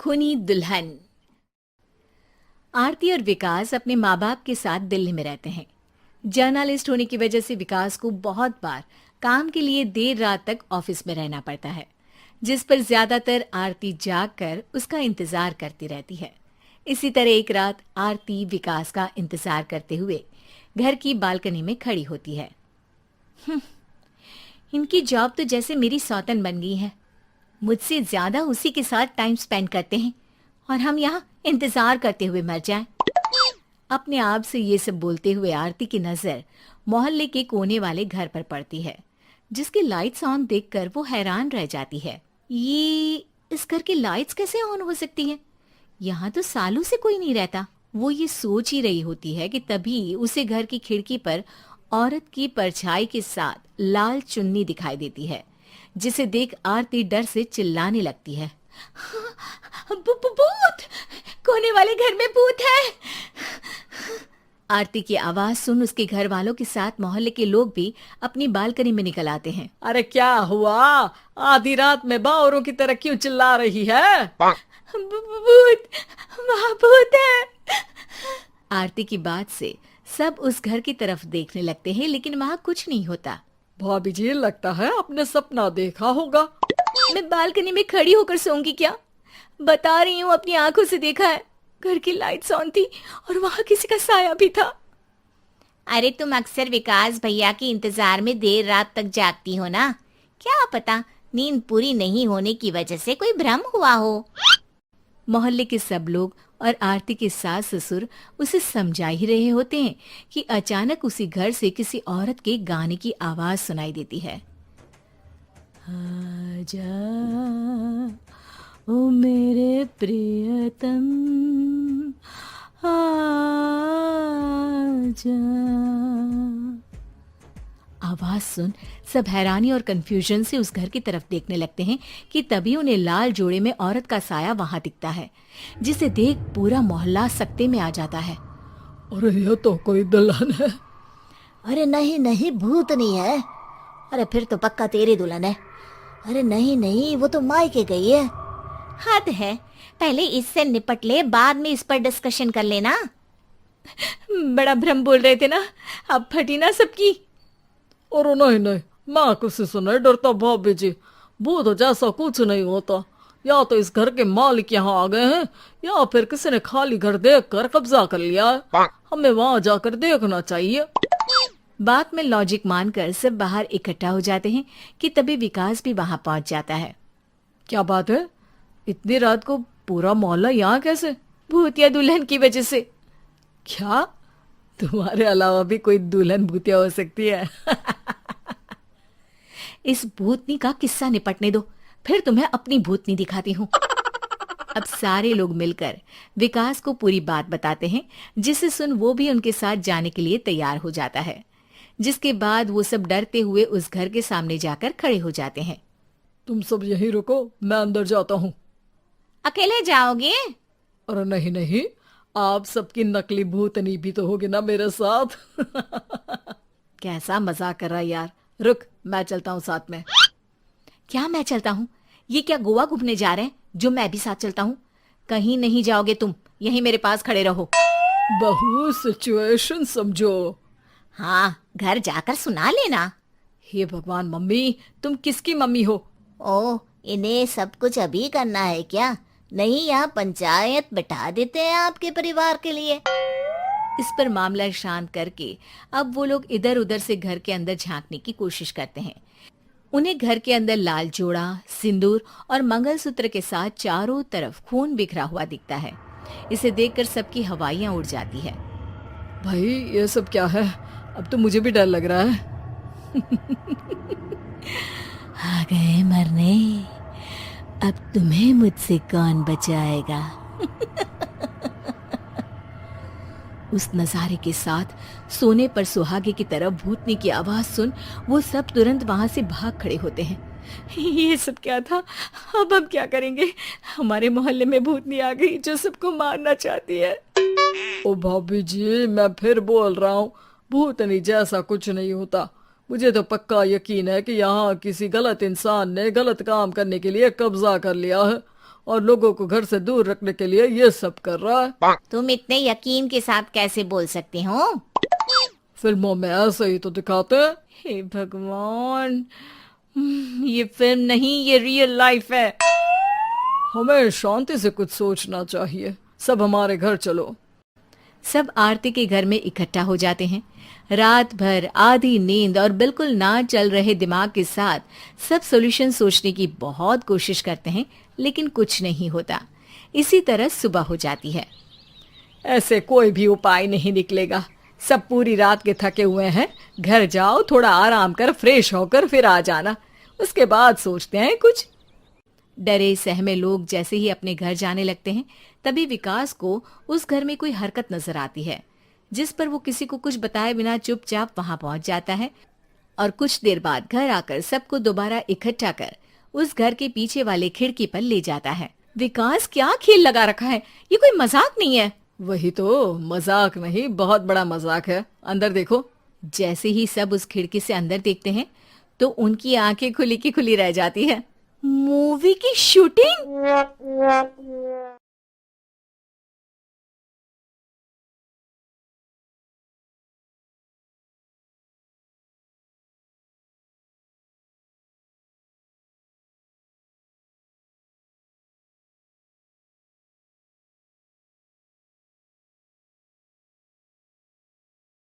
खूनी दुल्हन। आरती और विकास अपने माँ बाप के साथ दिल्ली में रहते हैं। जर्नलिस्ट होने की वजह से विकास को बहुत बार काम के लिए देर रात तक ऑफिस में रहना पड़ता है, जिस पर ज्यादातर आरती जाग कर उसका इंतजार करती रहती है। इसी तरह एक रात आरती विकास का इंतजार करते हुए घर की बालकनी में खड़ी होती है। इनकी जॉब तो जैसे मेरी सौतन बन गई है। मुझसे ज्यादा उसी के साथ टाइम स्पेंड करते हैं और हम यहाँ इंतजार करते हुए मर जाएं। अपने आप से ये सब बोलते हुए आरती की नजर मोहल्ले के कोने वाले घर पर पड़ती है, जिसकी लाइट्स ऑन देखकर वो हैरान रह जाती है। ये इस घर की लाइट्स कैसे ऑन हो सकती हैं? यहाँ तो सालों से कोई नहीं रहता। वो ये सोच ही रही होती है कि तभी उसे घर की खिड़की पर औरत की परछाई के साथ लाल चुन्नी दिखाई देती है, जिसे देख आरती डर से चिल्लाने लगती है। भूत! कोने वाले घर में भूत है! आरती की आवाज सुन उसके घर वालों के साथ मोहल्ले के लोग भी अपनी बालकनी में निकल आते हैं। अरे क्या हुआ? आधी रात में बावरों की तरह क्यों चिल्ला रही है? भूत! वहाँ भूत है! आरती की बात से सब उस घर की तरफ देखने लगते हैं, लेकिन वहाँ कुछ नहीं होता। भाभी जी, लगता है आपने सपना देखा होगा। मैं बालकनी में खड़ी होकर सोऊंगी क्या? बता रही हूँ, अपनी आंखों से देखा है। घर की लाइट्स ऑन थी और वहाँ किसी का साया भी था। अरे तुम अक्सर विकास भैया के इंतजार में देर रात तक जागती हो ना? क्या पता नींद पूरी नहीं होने की वजह से कोई भ्रम हुआ हो। मोहल्ले के सब लोग और आरती के सास ससुर उसे समझा ही रहे होते हैं कि अचानक उसी घर से किसी औरत के गाने की आवाज सुनाई देती है। आजा ओ मेरे प्रियतम, आजा। आवाज सुन सब हैरानी और कंफ्यूजन से उस घर की तरफ देखने लगते हैं कि तभी उन्हें लाल जोड़े में औरत का साया वहां दिखता है, जिसे देख पूरा मोहल्ला सकते में आ जाता है। अरे ये तो कोई दुल्हन है। अरे नहीं नहीं, भूत नहीं है। अरे फिर तो पक्का तेरी दुल्हन है। अरे नहीं नहीं, वो तो मायके गई है। हद है, पहले इससे निपट ले, बाद में इस पर डिस्कशन कर लेना। बड़ा भ्रम बोल रहे थे ना, अब फटी ना सबकी। और नहीं नहीं, मैं किसी से नहीं डरता भाभी जी। भूत जैसा कुछ नहीं होता। या तो इस घर के मालिक यहाँ आ गए हैं, या फिर किसी ने खाली घर देख कर कब्जा कर लिया है। हमें वहां जाकर देखना चाहिए। बात में लॉजिक मानकर सब बाहर इकट्ठा हो जाते हैं कि तभी विकास भी वहां पहुंच जाता है। क्या बात है? इतनी रात को पूरा मोहल्ला यहाँ कैसे? भूतिया दुल्हन की वजह से। क्या तुम्हारे अलावा भी कोई दुल्हन भूतिया हो सकती है? इस भूतनी का किस्सा निपटने दो, फिर तुम्हें अपनी भूतनी दिखाती हूँ। अब सारे लोग मिलकर विकास को पूरी बात बताते हैं, जिसे सुन वो भी उनके साथ जाने के लिए तैयार हो जाता है। जिसके बाद वो सब डरते हुए उस घर के सामने जाकर खड़े हो जाते हैं। तुम सब यहीं रुको, मैं अंदर जाता हूँ। अकेले जाओगे? अरे नहीं नहीं, आप सबकी नकली भूतनी भी तो होगी ना मेरे साथ। कैसा मजाक कर रहा है यार। रुक, मैं चलता हूँ साथ में। क्या मैं चलता हूँ? ये क्या गोवा घूमने जा रहे हैं जो मैं भी साथ चलता हूँ? कहीं नहीं जाओगे तुम, यहीं मेरे पास खड़े रहो। बहू, सिचुएशन समझो। हाँ, घर जाकर सुना लेना। हे भगवान, मम्मी तुम किसकी मम्मी हो? ओ, इन्हें सब कुछ अभी करना है क्या? नहीं, यहाँ पंचायत बिठा देते हैं आपके परिवार के लिए। इस पर मामला शांत करके अब वो लोग इधर उधर से घर के अंदर झांकने की कोशिश करते हैं। उन्हें घर के अंदर लाल जोड़ा, सिंदूर और मंगलसूत्र के साथ चारों तरफ खून बिखरा हुआ दिखता है। इसे देखकर सबकी हवाइयां उड़ जाती है। भाई ये सब क्या है? अब तो मुझे भी डर लग रहा है। आ गए मरने, अब तुम्हें मुझसे कौन बचाएगा? उस नजारे के साथ सोने पर सुहागे की तरफ भूतनी की आवाज सुन वो सब तुरंत वहां से भाग खड़े होते हैं। ये सब क्या था? अब हम क्या करेंगे? हमारे मोहल्ले में भूतनी आ गई जो सबको मारना चाहती है। ओ भाभी जी, मैं फिर बोल रहा हूँ, भूतनी जैसा कुछ नहीं होता। मुझे तो पक्का यकीन है कि यहाँ किसी गलत इंसान ने गलत काम करने के लिए कब्जा कर लिया है और लोगों को घर से दूर रखने के लिए ये सब कर रहा है। तुम इतने यकीन के साथ कैसे बोल सकते हो? फिल्मों में ऐसे ही तो दिखाते हैं। हे भगवान, ये फिल्म नहीं, ये रियल लाइफ है। हमें शांति से कुछ सोचना चाहिए। सब हमारे घर चलो। सब आरती के घर में इकट्ठा हो जाते हैं। रात भर आधी नींद और बिल्कुल ना चल रहे दिमाग के साथ सब सॉल्यूशन सोचने की बहुत कोशिश करते हैं, लेकिन कुछ नहीं होता। इसी तरह सुबह हो जाती है। ऐसे कोई भी उपाय नहीं निकलेगा। सब पूरी रात के थके हुए हैं। घर जाओ, थोड़ा आराम कर, फ्रेश होकर फिर आ जाना। उसके बाद सोचते हैं कुछ। डरे सहमे लोग जैसे ही अपने घर जाने लगते हैं, तभी विकास को उस घर में कोई हरकत नजर आती है, जिस पर वो किसी को कुछ बताए बिना चुपचाप वहां पहुंच जाता है और कुछ देर बाद घर आकर सबको दोबारा इकट्ठा कर उस घर के पीछे वाले खिड़की पर ले जाता है। विकास, क्या खेल लगा रखा है? ये कोई मजाक नहीं है। वही तो, मजाक नहीं, बहुत बड़ा मजाक है। अंदर देखो। जैसे ही सब उस खिड़की से अंदर देखते हैं तो उनकी आंखें खुली की खुली रह जाती है। मूवी की शूटिंग!